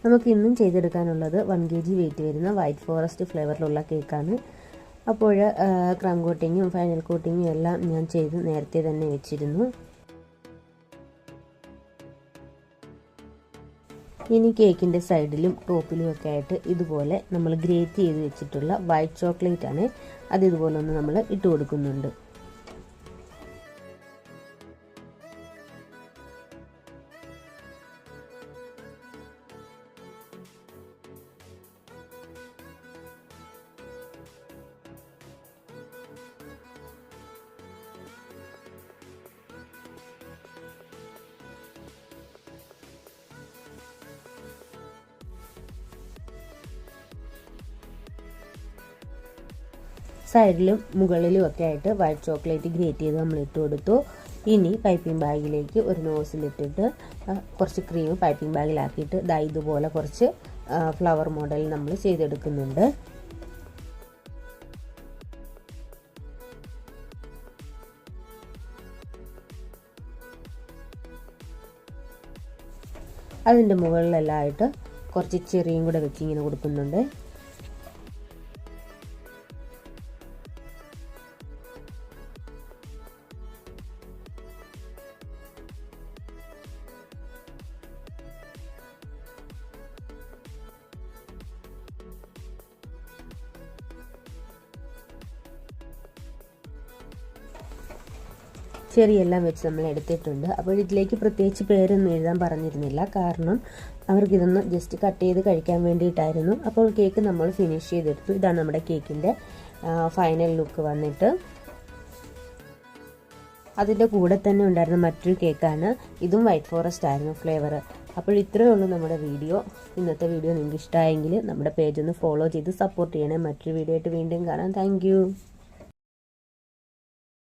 നമുക്ക് ഇന്നും ചെയ്തെടുക്കാനുള്ളത് 1 kg wait വരുന്ന വൈറ്റ് ഫോറസ്റ്റ് ഫ്ലേവറിലുള്ള കേക്കാണ്. അപ്പോൾ ക്രം കോട്ടിങ്ങും ഫൈനൽ കോട്ടിങ്ങും എല്ലാം ഞാൻ ചെയ്ത് നേരത്തെ തന്നെ വെച്ചിരുന്നു. ഇനി കേക്കിൻ്റെ സൈഡിലും ടോപ്പിലും ഒക്കെ ആയിട്ട് ഇതുപോലെ നമ്മൾ ഗ്രേറ്റ് ചെയ്ത് വെച്ചിട്ടുള്ള വൈറ്റ് ചോക്ലേറ്റ് ആണ്. അത് ഇതുപോലെ ഒന്ന് നമ്മൾ ഇട്ട് കൊടുക്കുന്നുണ്ട്. സൈഡിലും മുകളിലും ഒക്കെ ആയിട്ട് വൈറ്റ് ചോക്ലേറ്റ് ഗ്രേറ്റ് ചെയ്ത് നമ്മൾ ഇട്ട് കൊടുത്തു. ഇനി പൈപ്പിംഗ് ബാഗിലേക്ക് ഒരു നോസിലിട്ടിട്ട് കുറച്ച് ക്രീം പൈപ്പിംഗ് ബാഗിലാക്കിയിട്ട് ഇതുപോലെ കുറച്ച് ഫ്ലവർ മോഡൽ നമ്മൾ ചെയ്തെടുക്കുന്നുണ്ട്. അതിൻ്റെ മുകളിലെല്ലാം ആയിട്ട് കുറച്ച് ചെറിയും കൂടെ വെച്ച് ഇങ്ങനെ കൊടുക്കുന്നുണ്ട്. ചെറിയെല്ലാം വെച്ച് നമ്മൾ എടുത്തിട്ടുണ്ട്. അപ്പോൾ ഇതിലേക്ക് പ്രത്യേകിച്ച് പേരൊന്നും എഴുതാൻ പറഞ്ഞിരുന്നില്ല, കാരണം അവർക്കിതൊന്ന് ജസ്റ്റ് കട്ട് ചെയ്ത് കഴിക്കാൻ വേണ്ടിയിട്ടായിരുന്നു. അപ്പോൾ കേക്ക് നമ്മൾ ഫിനിഷ് ചെയ്തെടുത്തു. ഇതാണ് നമ്മുടെ കേക്കിൻ്റെ ഫൈനൽ ലുക്ക് വന്നിട്ട്. അതിൻ്റെ കൂടെ തന്നെ ഉണ്ടായിരുന്ന മറ്റൊരു കേക്കാണ്. ഇതും വൈറ്റ് ഫോറസ്റ്റ് ആയിരുന്നു ഫ്ലേവർ. അപ്പോൾ ഇത്രയേ ഉള്ളൂ നമ്മുടെ വീഡിയോ. ഇന്നത്തെ വീഡിയോ നിങ്ങൾക്ക് ഇഷ്ടമായെങ്കിൽ നമ്മുടെ പേജ് ഒന്ന് ഫോളോ ചെയ്ത് സപ്പോർട്ട് ചെയ്യണേ. മറ്റൊരു വീഡിയോ ആയിട്ട് വീണ്ടും കാണാം. താങ്ക്